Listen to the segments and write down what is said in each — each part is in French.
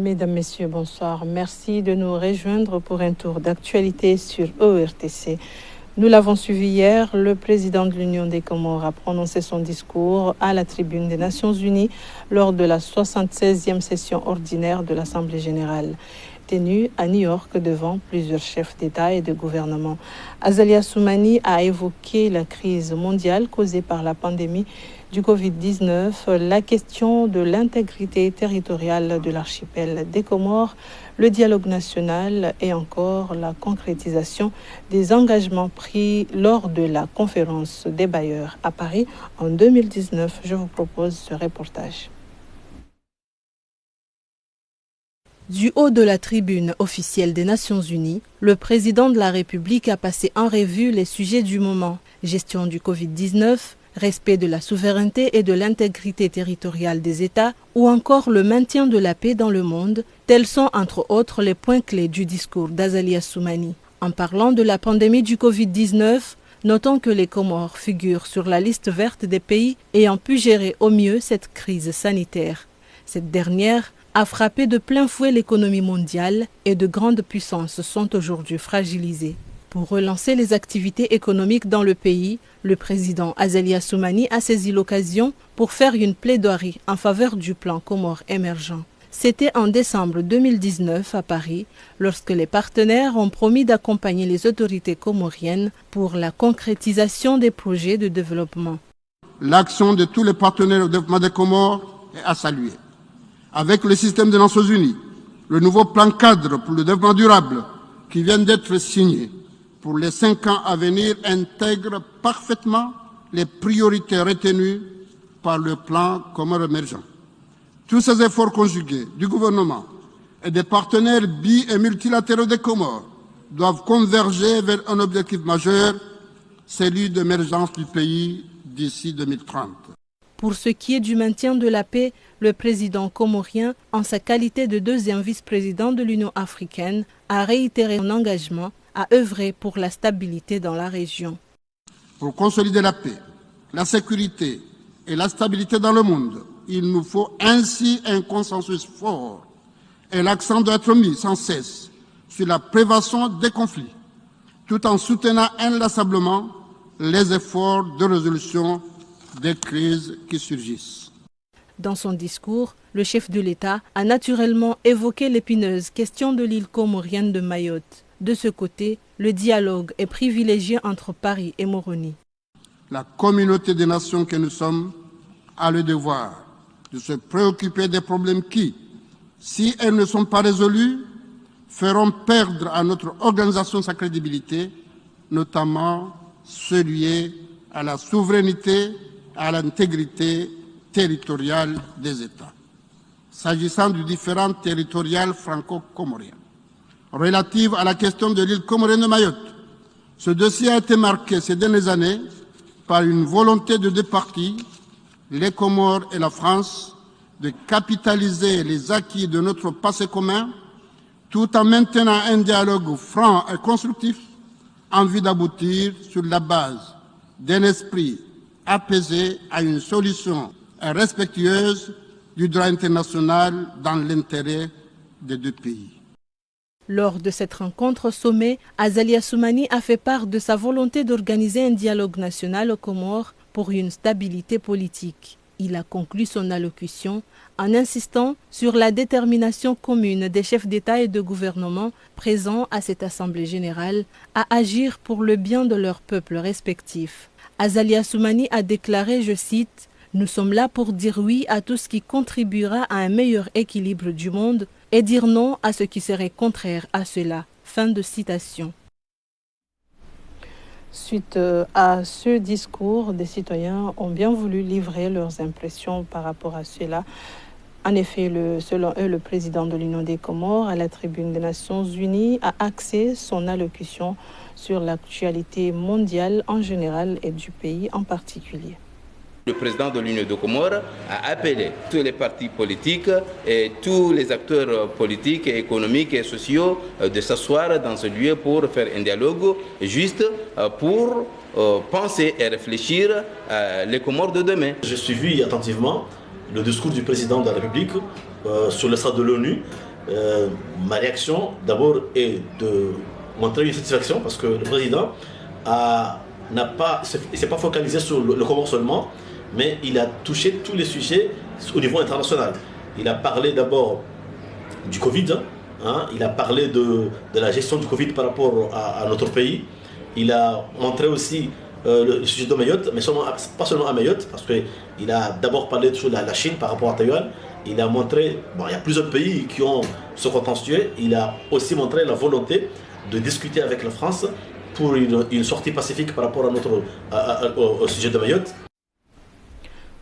Mesdames, Messieurs, bonsoir. Merci de nous rejoindre pour un tour d'actualité sur ORTC. Nous l'avons suivi hier, le président de l'Union des Comores a prononcé son discours à la tribune des Nations Unies lors de la 76e session ordinaire de l'Assemblée générale, tenue à New York devant plusieurs chefs d'État et de gouvernement. Azalia Soumani a évoqué la crise mondiale causée par la pandémie du Covid-19, la question de l'intégrité territoriale de l'archipel des Comores, le dialogue national et encore la concrétisation des engagements pris lors de la conférence des bailleurs à Paris en 2019. Je vous propose ce reportage. Du haut de la tribune officielle des Nations Unies, le président de la République a passé en revue les sujets du moment. Gestion du Covid-19, respect de la souveraineté et de l'intégrité territoriale des États ou encore le maintien de la paix dans le monde, tels sont entre autres les points clés du discours d'Azalia Soumani. En parlant de la pandémie du Covid-19, notons que les Comores figurent sur la liste verte des pays ayant pu gérer au mieux cette crise sanitaire. Cette dernière a frappé de plein fouet l'économie mondiale et de grandes puissances sont aujourd'hui fragilisées. Pour relancer les activités économiques dans le pays, le président Azalia Soumani a saisi l'occasion pour faire une plaidoirie en faveur du plan Comores émergent. C'était en décembre 2019 à Paris, lorsque les partenaires ont promis d'accompagner les autorités comoriennes pour la concrétisation des projets de développement. L'action de tous les partenaires au développement des Comores est à saluer. Avec le système des Nations Unies, le nouveau plan cadre pour le développement durable qui vient d'être signé pour les 5 ans à venir intègre parfaitement les priorités retenues par le plan Comores émergent. Tous ces efforts conjugués du gouvernement et des partenaires bi- et multilatéraux des Comores doivent converger vers un objectif majeur, celui d'émergence du pays d'ici 2030. Pour ce qui est du maintien de la paix, le président comorien, en sa qualité de deuxième vice-président de l'Union africaine, a réitéré son engagement à œuvrer pour la stabilité dans la région. Pour consolider la paix, la sécurité et la stabilité dans le monde, il nous faut ainsi un consensus fort et l'accent doit être mis sans cesse sur la prévention des conflits, tout en soutenant inlassablement les efforts de résolution des crises qui surgissent. Dans son discours, le chef de l'État a naturellement évoqué l'épineuse question de l'île comorienne de Mayotte. De ce côté, le dialogue est privilégié entre Paris et Moroni. La communauté des nations que nous sommes a le devoir de se préoccuper des problèmes qui, si elles ne sont pas résolues, feront perdre à notre organisation sa crédibilité, notamment ceux liés à la souveraineté et à l'intégrité territoriale des États. S'agissant du différend territorial franco-comorien, relative à la question de l'île comorienne de Mayotte, ce dossier a été marqué ces dernières années par une volonté de deux parties, les Comores et la France, de capitaliser les acquis de notre passé commun tout en maintenant un dialogue franc et constructif en vue d'aboutir sur la base d'un esprit apaisé à une solution respectueuse du droit international dans l'intérêt des deux pays. Lors de cette rencontre au sommet, Azalia Soumani a fait part de sa volonté d'organiser un dialogue national aux Comores pour une stabilité politique. Il a conclu son allocution en insistant sur la détermination commune des chefs d'État et de gouvernement présents à cette Assemblée générale à agir pour le bien de leurs peuples respectifs. Azalia Soumani a déclaré, je cite, « Nous sommes là pour dire oui à tout ce qui contribuera à un meilleur équilibre du monde et dire non à ce qui serait contraire à cela. » Fin de citation. Suite à ce discours, des citoyens ont bien voulu livrer leurs impressions par rapport à cela. En effet, selon eux, le président de l'Union des Comores, à la tribune des Nations Unies, a axé son allocution sur l'actualité mondiale en général et du pays en particulier. Le président de l'Union des Comores a appelé tous les partis politiques et tous les acteurs politiques, économiques et sociaux de s'asseoir dans ce lieu pour faire un dialogue juste pour penser et réfléchir à les Comores de demain. J'ai suivi attentivement le discours du président de la République sur le stade de l'ONU Ma réaction d'abord est de montrer une satisfaction parce que le président ne s'est pas focalisé sur le Comore seulement, mais il a touché tous les sujets au niveau international. Il a parlé d'abord du Covid, il a parlé de la gestion du Covid par rapport à notre pays. Il a montré aussi le sujet de Mayotte, mais pas seulement à Mayotte, parce qu'il a d'abord parlé de la Chine par rapport à Taïwan. Il a montré, il y a plusieurs pays qui ont ce contentieux. Il a aussi montré la volonté de discuter avec la France pour une sortie pacifique par rapport au sujet de Mayotte.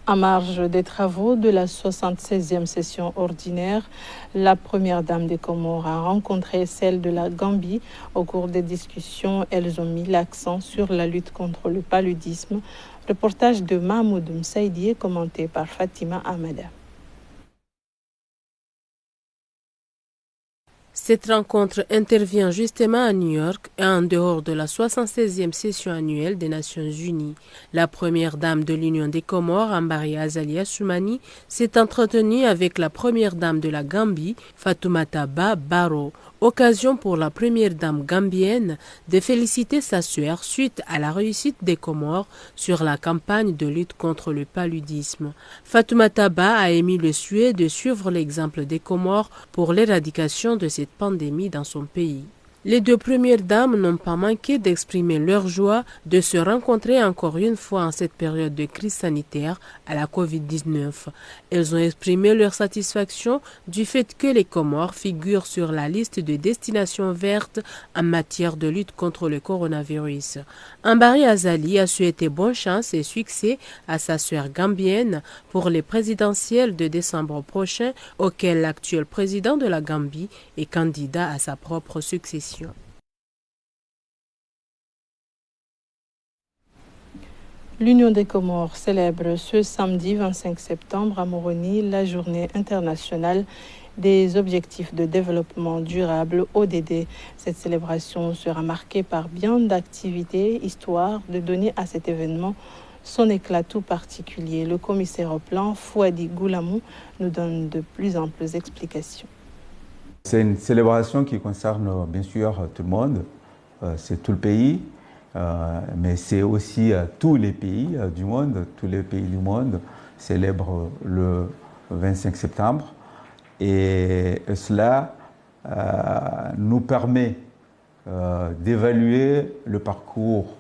En marge des travaux de la 76e session ordinaire, la première dame des Comores a rencontré celle de la Gambie. Au cours des discussions, elles ont mis l'accent sur la lutte contre le paludisme. Reportage de Mahmoud Msaïdi commenté par Fatima Amada. Cette rencontre intervient justement à New York et en dehors de la 76e session annuelle des Nations Unies. La première dame de l'Union des Comores, Ambari Azalia Soumani, s'est entretenue avec la première dame de la Gambie, Fatoumata Bah Barrow. Occasion pour la première dame gambienne de féliciter sa sœur suite à la réussite des Comores sur la campagne de lutte contre le paludisme. Fatoumata Bah a émis le souhait de suivre l'exemple des Comores pour l'éradication de cette pandémie dans son pays. Les deux premières dames n'ont pas manqué d'exprimer leur joie de se rencontrer encore une fois en cette période de crise sanitaire à la Covid-19. Elles ont exprimé leur satisfaction du fait que les Comores figurent sur la liste de destinations vertes en matière de lutte contre le coronavirus. Ambari Azali a souhaité bonne chance et succès à sa sœur gambienne pour les présidentielles de décembre prochain auxquelles l'actuel président de la Gambie est candidat à sa propre succession. L'Union des Comores célèbre ce samedi 25 septembre à Moroni la journée internationale des objectifs de développement durable ODD. Cette célébration sera marquée par bien d'activités, histoire de donner à cet événement son éclat tout particulier. Le commissaire au plan, Fouadi Goulamou, nous donne de plus amples explications. C'est une célébration qui concerne bien sûr tout le monde, c'est tout le pays, mais c'est aussi tous les pays du monde. Tous les pays du monde célèbrent le 25 septembre et cela nous permet d'évaluer le parcours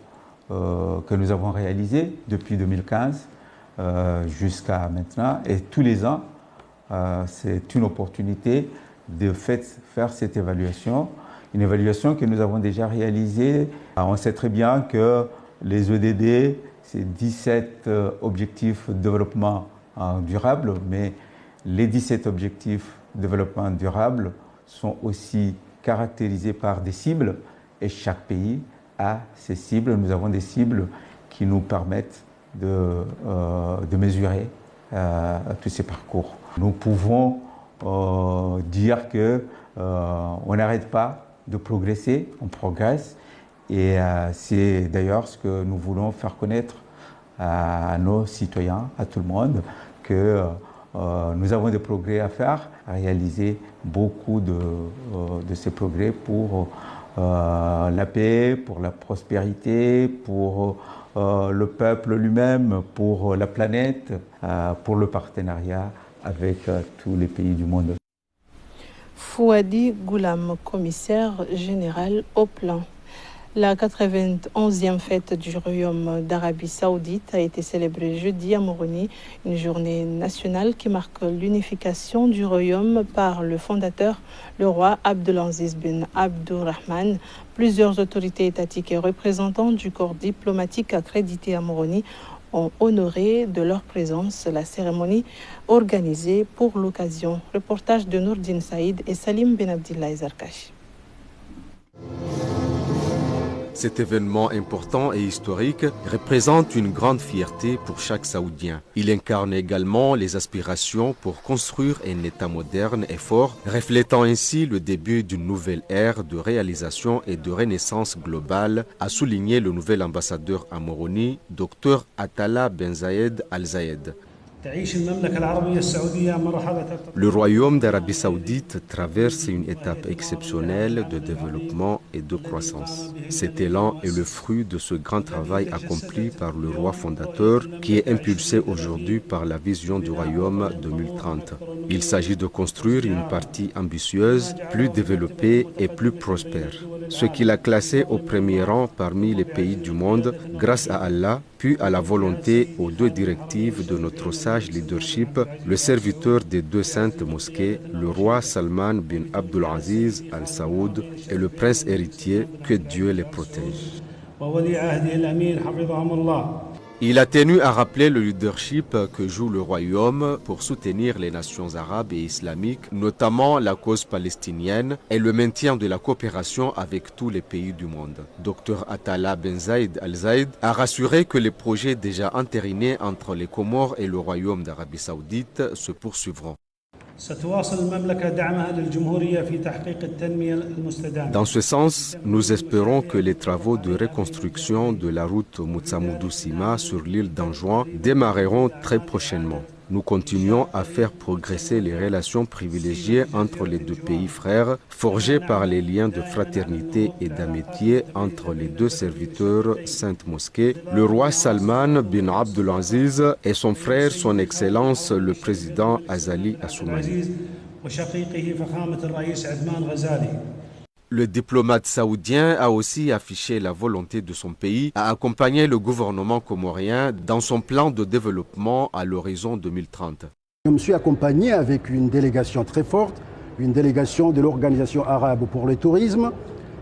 que nous avons réalisé depuis 2015 jusqu'à maintenant, et tous les ans c'est une opportunité de faire cette évaluation, une évaluation que nous avons déjà réalisée. On sait très bien que les ODD, c'est 17 objectifs de développement durable, mais les 17 objectifs de développement durable sont aussi caractérisés par des cibles, et chaque pays a ses cibles. Nous avons des cibles qui nous permettent de mesurer tous ces parcours. Nous pouvons dire qu'on n'arrête pas de progresser, on progresse, et c'est d'ailleurs ce que nous voulons faire connaître à nos citoyens, à tout le monde, que nous avons des progrès à faire, à réaliser beaucoup de ces progrès pour la paix, pour la prospérité, pour le peuple lui-même, pour la planète, pour le partenariat avec tous les pays du monde. Fouadi Goulam, commissaire général au plan. La 91e fête du Royaume d'Arabie Saoudite a été célébrée jeudi à Moroni, une journée nationale qui marque l'unification du Royaume par le fondateur, le roi Abdelaziz bin Abdurrahman. Plusieurs autorités étatiques et représentants du corps diplomatique accrédité à Moroni ont honoré de leur présence la cérémonie organisée pour l'occasion. Reportage de Nourdine Saïd et Salim Ben Abdillah Zarkachi. Cet événement important et historique représente une grande fierté pour chaque Saoudien. Il incarne également les aspirations pour construire un État moderne et fort, reflétant ainsi le début d'une nouvelle ère de réalisation et de renaissance globale, a souligné le nouvel ambassadeur à Moroni, Dr Atala Ben Zayed Al Zayed. Le royaume d'Arabie Saoudite traverse une étape exceptionnelle de développement et de croissance. Cet élan est le fruit de ce grand travail accompli par le roi fondateur qui est impulsé aujourd'hui par la vision du royaume 2030. Il s'agit de construire une partie ambitieuse, plus développée et plus prospère. Ce qui l'a classé au premier rang parmi les pays du monde grâce à Allah, puis à la volonté aux deux directives de notre sage leadership, le serviteur des deux saintes mosquées, le roi Salman bin Abdulaziz Al Saoud et le prince héritier, que Dieu les protège. Il a tenu à rappeler le leadership que joue le royaume pour soutenir les nations arabes et islamiques, notamment la cause palestinienne et le maintien de la coopération avec tous les pays du monde. Dr Atala Ben Zaid Al Zaid a rassuré que les projets déjà entérinés entre les Comores et le royaume d'Arabie Saoudite se poursuivront. Dans ce sens, nous espérons que les travaux de reconstruction de la route Moutsamoudou-Sima sur l'île d'Anjouan démarreront très prochainement. Nous continuons à faire progresser les relations privilégiées entre les deux pays frères, forgées par les liens de fraternité et d'amitié entre les deux serviteurs Sainte Mosquée, le roi Salman bin Abdulaziz et son frère, son Excellence le président Azali Assoumani. Le diplomate saoudien a aussi affiché la volonté de son pays à accompagner le gouvernement comorien dans son plan de développement à l'horizon 2030. Je me suis accompagné avec une délégation très forte, une délégation de l'Organisation arabe pour le tourisme,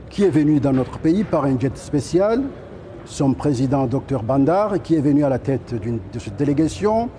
qui est venue dans notre pays par un jet spécial, son président Dr Bandar, qui est venu à la tête de cette délégation.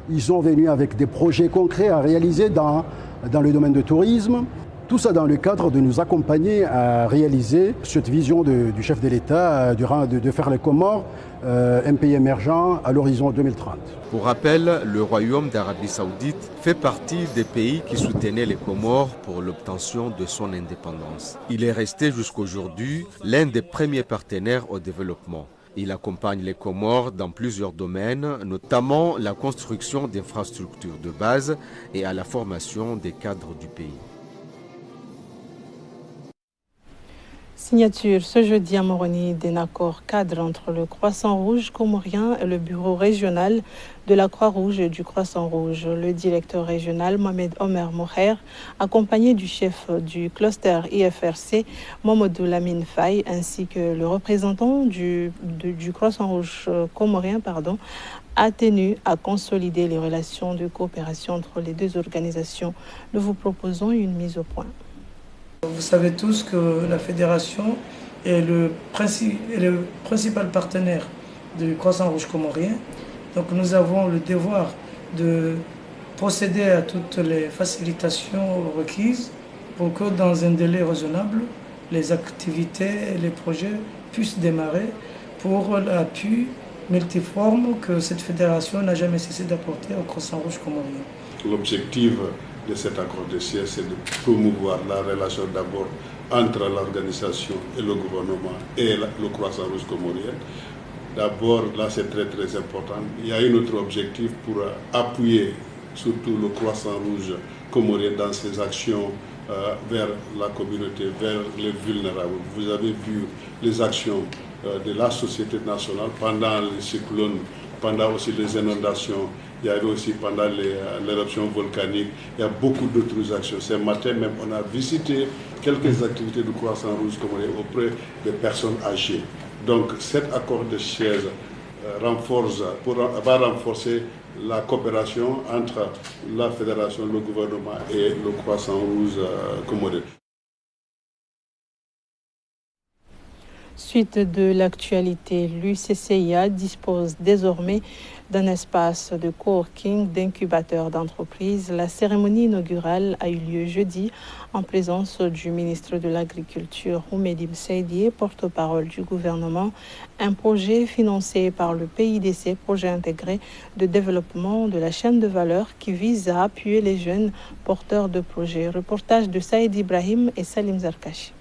Ils sont venus avec des projets concrets à réaliser dans le domaine du tourisme. Tout ça dans le cadre de nous accompagner à réaliser cette vision du chef de l'État de faire les Comores un pays émergent à l'horizon 2030. Pour rappel, le Royaume d'Arabie Saoudite fait partie des pays qui soutenaient les Comores pour l'obtention de son indépendance. Il est resté jusqu'aujourd'hui l'un des premiers partenaires au développement. Il accompagne les Comores dans plusieurs domaines, notamment la construction d'infrastructures de base et à la formation des cadres du pays. Signature ce jeudi à Moroni d'un accord cadre entre le Croissant-Rouge comorien et le bureau régional de la Croix-Rouge et du Croissant-Rouge. Le directeur régional Mohamed Omer Moher, accompagné du chef du cluster IFRC Mamadou Lamine Faye, ainsi que le représentant du Croissant-Rouge comorien, a tenu à consolider les relations de coopération entre les deux organisations. Nous vous proposons une mise au point. Vous savez tous que la fédération est le principal partenaire du Croissant-Rouge comorien. Donc nous avons le devoir de procéder à toutes les facilitations requises pour que dans un délai raisonnable, les activités et les projets puissent démarrer pour l'appui multiforme que cette fédération n'a jamais cessé d'apporter au Croissant-Rouge comorien. L'objectif de cet accord de siège, c'est de promouvoir la relation d'abord entre l'organisation et le gouvernement et le Croissant-Rouge comorien. D'abord, là c'est très très important. Il y a un autre objectif pour appuyer surtout le Croissant-Rouge comorien dans ses actions vers la communauté, vers les vulnérables. Vous avez vu les actions de la société nationale pendant les cyclones, pendant aussi les inondations. Il y avait aussi pendant l'éruption volcanique, il y a beaucoup d'autres actions. Ce matin même, on a visité quelques activités du Croissant-Rouge comorien auprès des personnes âgées. Donc cet accord de siège va renforcer la coopération entre la fédération, le gouvernement et le Croissant-Rouge comorien. Suite de l'actualité, l'UCCIA dispose désormais d'un espace de coworking d'incubateurs d'entreprises. La cérémonie inaugurale a eu lieu jeudi en présence du ministre de l'Agriculture, Oumedim Seydié, porte-parole du gouvernement. Un projet financé par le PIDC, projet intégré de développement de la chaîne de valeur qui vise à appuyer les jeunes porteurs de projets. Reportage de Saïd Ibrahim et Salim Zarkachi.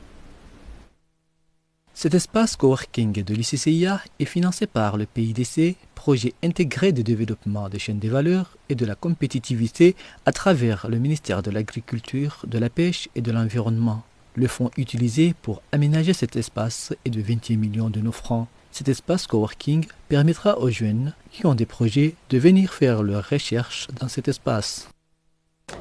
Cet espace coworking de l'ICCIA est financé par le PIDC, projet intégré de développement des chaînes des valeurs et de la compétitivité à travers le ministère de l'Agriculture, de la Pêche et de l'Environnement. Le fonds utilisé pour aménager cet espace est de 21 millions de nos francs. Cet espace coworking permettra aux jeunes qui ont des projets de venir faire leurs recherches dans cet espace.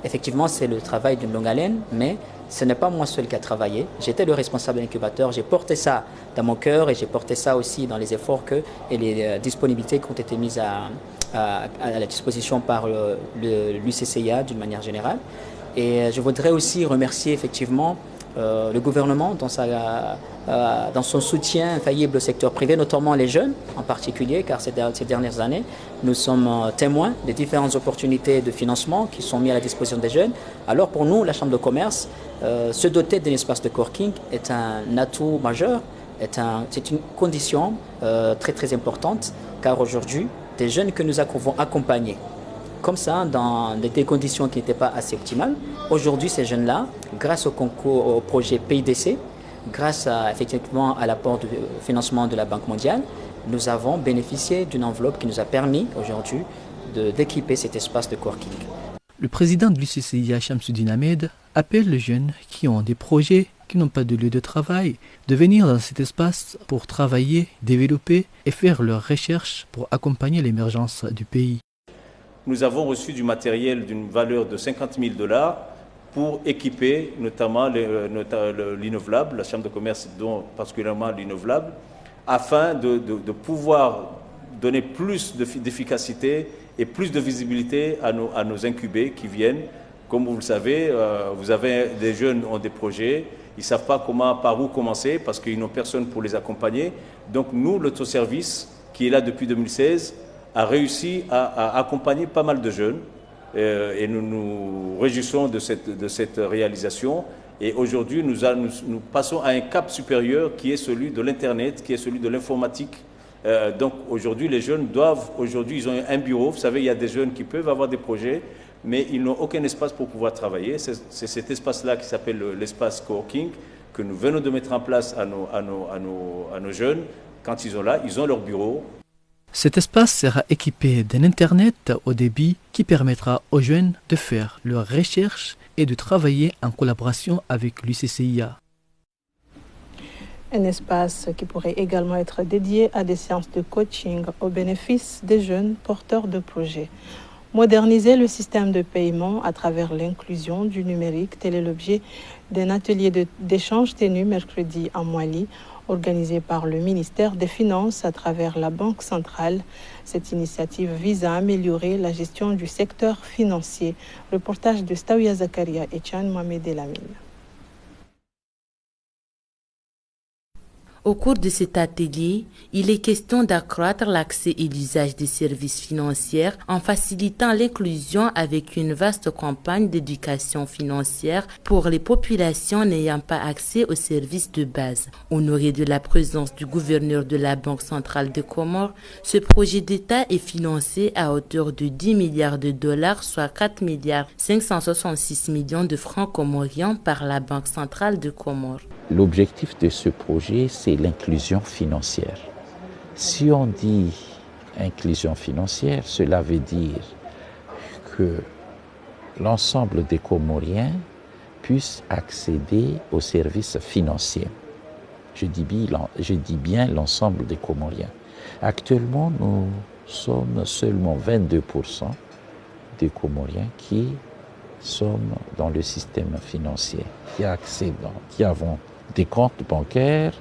Effectivement, c'est le travail d'une longue haleine, mais ce n'est pas moi seul qui a travaillé. J'étais le responsable de l'incubateur, j'ai porté ça dans mon cœur et j'ai porté ça aussi dans les efforts et les disponibilités qui ont été mises à la disposition par l'UCCIA d'une manière générale. Et je voudrais aussi remercier effectivement le gouvernement dans son soutien infaillible au secteur privé, notamment les jeunes en particulier, car ces dernières années, nous sommes témoins des différentes opportunités de financement qui sont mises à la disposition des jeunes. Alors pour nous, la Chambre de commerce, se doter d'un espace de coworking est un atout majeur, c'est une condition très très importante, car aujourd'hui, des jeunes que nous avons accompagnés, comme ça, dans des conditions qui n'étaient pas assez optimales. Aujourd'hui, ces jeunes-là, grâce au concours, au projet PIDC, grâce effectivement à l'apport de financement de la Banque mondiale, nous avons bénéficié d'une enveloppe qui nous a permis aujourd'hui d'équiper cet espace de coworking. Le président de l'UCCIA, Shamsuddin Ahmed, appelle les jeunes qui ont des projets, qui n'ont pas de lieu de travail, de venir dans cet espace pour travailler, développer et faire leurs recherches pour accompagner l'émergence du pays. Nous avons reçu du matériel d'une valeur de 50 000 $ pour équiper notamment l'Innovlab, la Chambre de commerce, dont particulièrement l'Innovlab, afin de pouvoir donner plus d'efficacité et plus de visibilité à nos incubés qui viennent. Comme vous le savez, des jeunes ont des projets, ils ne savent pas par où commencer parce qu'ils n'ont personne pour les accompagner. Donc nous, l'autoservice, qui est là depuis 2016, a réussi à accompagner pas mal de jeunes et nous nous réjouissons de cette réalisation. Et aujourd'hui, nous passons à un cap supérieur qui est celui de l'Internet, qui est celui de l'informatique. Donc aujourd'hui, les jeunes ils ont un bureau. Vous savez, il y a des jeunes qui peuvent avoir des projets, mais ils n'ont aucun espace pour pouvoir travailler. C'est cet espace-là qui s'appelle l'espace coworking que nous venons de mettre en place à nos jeunes. Quand ils ont leur bureau. Cet espace sera équipé d'un Internet haut débit qui permettra aux jeunes de faire leurs recherches et de travailler en collaboration avec l'UCCIA. Un espace qui pourrait également être dédié à des séances de coaching au bénéfice des jeunes porteurs de projets. Moderniser le système de paiement à travers l'inclusion du numérique, tel est l'objet d'un atelier d'échange tenu mercredi à Mouali, organisé par le ministère des Finances à travers la Banque centrale. Cette initiative vise à améliorer la gestion du secteur financier. Reportage de Staouya Zakaria et Chan Mohamed Elamine. Au cours de cet atelier, il est question d'accroître l'accès et l'usage des services financiers en facilitant l'inclusion avec une vaste campagne d'éducation financière pour les populations n'ayant pas accès aux services de base. Honoré de la présence du gouverneur de la Banque centrale des Comores, ce projet d'État est financé à hauteur de 10 milliards de dollars, soit 4 milliards 566 millions de francs comoriens par la Banque centrale des Comores. L'objectif de ce projet, c'est l'inclusion financière. Si on dit inclusion financière, cela veut dire que l'ensemble des Comoriens puissent accéder aux services financiers. Je dis bien l'ensemble des Comoriens. Actuellement, nous sommes seulement 22% des Comoriens qui sommes dans le système financier, qui avons des comptes bancaires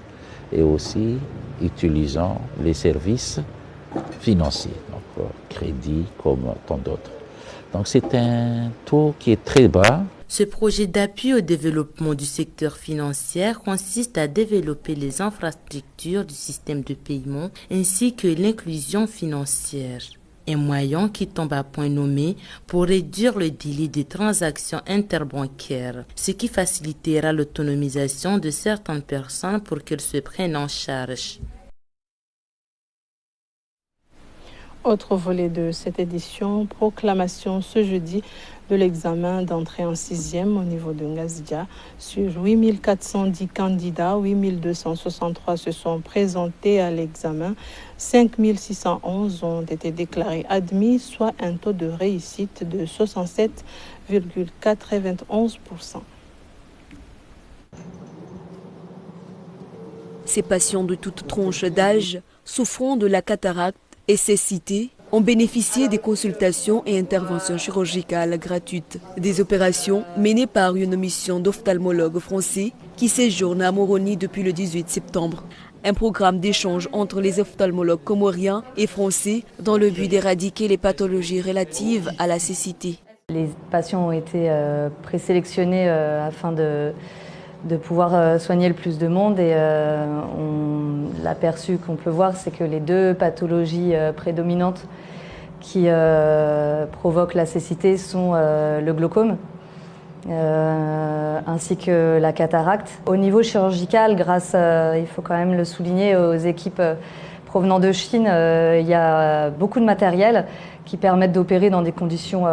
et aussi utilisant les services financiers, donc crédit comme tant d'autres. Donc c'est un taux qui est très bas. Ce projet d'appui au développement du secteur financier consiste à développer les infrastructures du système de paiement ainsi que l'inclusion financière. Un moyen qui tombe à point nommé pour réduire le délai des transactions interbancaires, ce qui facilitera l'autonomisation de certaines personnes pour qu'elles se prennent en charge. Autre volet de cette édition, proclamation ce jeudi de l'examen d'entrée en 6e au niveau de Ngazdia. Sur 8410 candidats, 8263 se sont présentés à l'examen. 5611 ont été déclarés admis, soit un taux de réussite de 67,91%. Ces patients de toute tranche d'âge souffrant de la cataracte et cécité ont bénéficié des consultations et interventions chirurgicales gratuites. Des opérations menées par une mission d'ophtalmologues français qui séjournent à Moroni depuis le 18 septembre. Un programme d'échange entre les ophtalmologues comoriens et français dans le but d'éradiquer les pathologies relatives à la cécité. Les patients ont été présélectionnés afin de pouvoir soigner le plus de monde et l'aperçu qu'on peut voir, c'est que les deux pathologies prédominantes qui provoquent la cécité sont le glaucome ainsi que la cataracte. Au niveau chirurgical, grâce, il faut quand même le souligner, aux équipes provenant de Chine, il y a beaucoup de matériel qui permettent d'opérer dans des conditions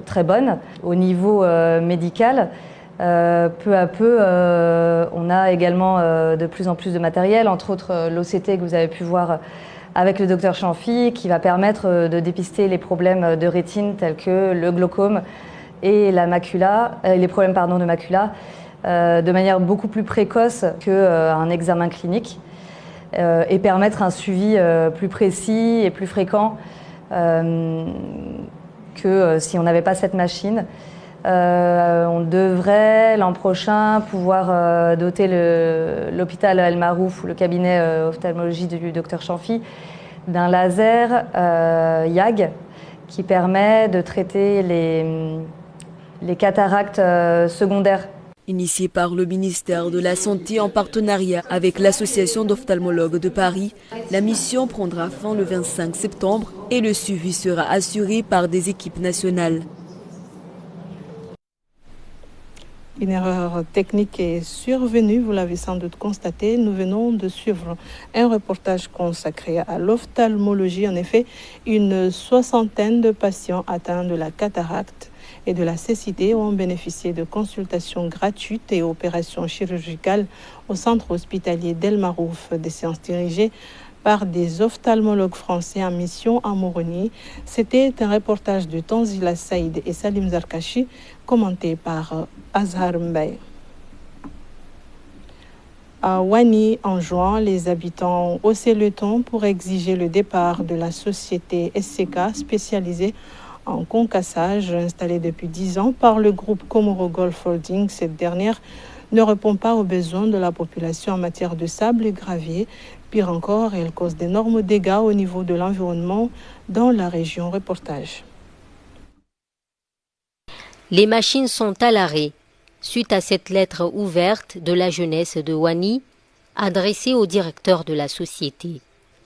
très bonnes. Au niveau médical, peu à peu, on a également de plus en plus de matériel, entre autres l'OCT que vous avez pu voir avec le docteur Chanfi, qui va permettre de dépister les problèmes de rétine tels que le glaucome et la macula, les problèmes de macula, de manière beaucoup plus précoce qu'un examen clinique, et permettre un suivi plus précis et plus fréquent que si on n'avait pas cette machine. On devrait l'an prochain pouvoir doter l'hôpital El Marouf ou le cabinet ophtalmologie du docteur Chanfi d'un laser YAG qui permet de traiter les cataractes secondaires. Initiée par le ministère de la Santé en partenariat avec l'Association d'ophtalmologues de Paris, la mission prendra fin le 25 septembre et le suivi sera assuré par des équipes nationales. Une erreur technique est survenue, vous l'avez sans doute constaté. Nous venons de suivre un reportage consacré à l'ophtalmologie. En effet, une soixantaine de patients atteints de la cataracte et de la cécité ont bénéficié de consultations gratuites et opérations chirurgicales au centre hospitalier d'El Marouf, des séances dirigées par des ophtalmologues français en mission à Moroni. C'était un reportage de Tanzila Saïd et Salim Zarkachi, commenté par Azhar Mbaye. À Wani, en juin, les habitants ont haussé le ton pour exiger le départ de la société SCK spécialisée en concassage, installée depuis 10 ans par le groupe Comoro Golf Holding. Cette dernière ne répond pas aux besoins de la population en matière de sable et gravier. Pire encore, elle cause d'énormes dégâts au niveau de l'environnement dans la région. Reportage. Les machines sont à l'arrêt suite à cette lettre ouverte de la jeunesse de Wani adressée au directeur de la société.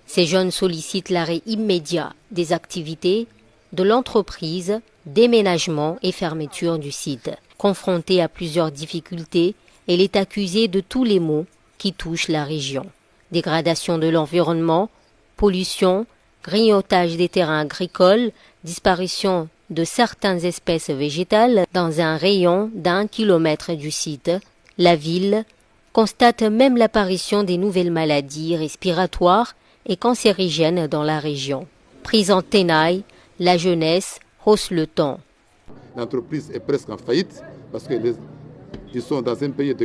Ces jeunes sollicitent l'arrêt immédiat des activités de l'entreprise, déménagement et fermeture du site. Confrontée à plusieurs difficultés, elle est accusée de tous les maux qui touchent la région. Dégradation de l'environnement, pollution, grignotage des terrains agricoles, disparition de certaines espèces végétales dans un rayon d'1 kilomètre du site. La ville constate même l'apparition des nouvelles maladies respiratoires et cancérigènes dans la région. Prise en tenaille, la jeunesse hausse le ton. L'entreprise est presque en faillite parce qu'ils sont dans un pays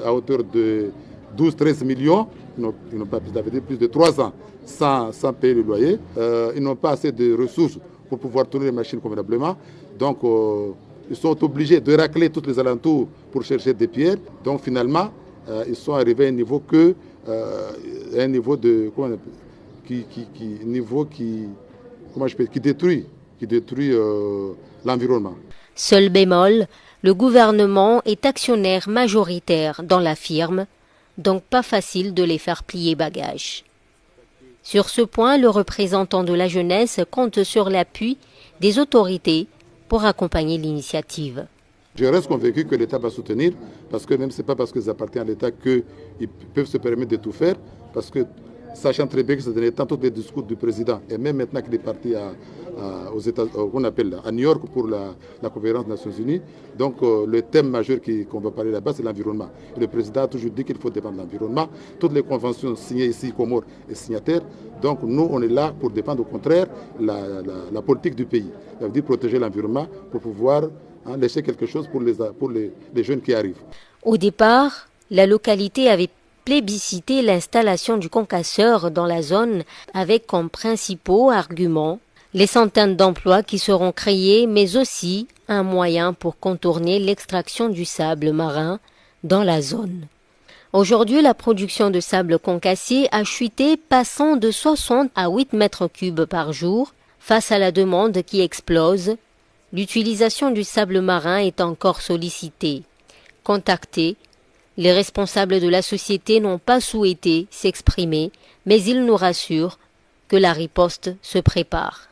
à hauteur de 12-13 millions. Ils n'ont pas plus de 3 ans sans payer le loyer. Ils n'ont pas assez de ressources pour pouvoir tourner les machines convenablement. Donc, ils sont obligés de racler tous les alentours pour chercher des pierres. Donc, finalement, ils sont arrivés à un niveau qui détruit l'environnement. Seul bémol, le gouvernement est actionnaire majoritaire dans la firme, donc pas facile de les faire plier bagages. Sur ce point, le représentant de la jeunesse compte sur l'appui des autorités pour accompagner l'initiative. Je reste convaincu que l'État va soutenir, parce que même ce n'est pas parce qu'ils appartiennent à l'État qu'ils peuvent se permettre de tout faire, parce que sachant très bien que ces derniers temps, tous les discours du président, et même maintenant qu'il est parti aux États, qu'on appelle à New York pour la conférence des Nations Unies, donc le thème majeur qu'on va parler là-bas, c'est l'environnement. Le président a toujours dit qu'il faut défendre l'environnement. Toutes les conventions signées ici, Comores et signataires, donc nous, on est là pour défendre au contraire la politique du pays. Ça veut dire protéger l'environnement pour pouvoir laisser quelque chose pour les jeunes qui arrivent. Au départ, la localité avait plébiscité l'installation du concasseur dans la zone avec comme principaux arguments les centaines d'emplois qui seront créés, mais aussi un moyen pour contourner l'extraction du sable marin dans la zone. Aujourd'hui, la production de sable concassé a chuté, passant de 60 à 8 mètres cubes par jour. Face à la demande qui explose, l'utilisation du sable marin est encore sollicitée. Contactés, les responsables de la société n'ont pas souhaité s'exprimer, mais ils nous rassurent que la riposte se prépare.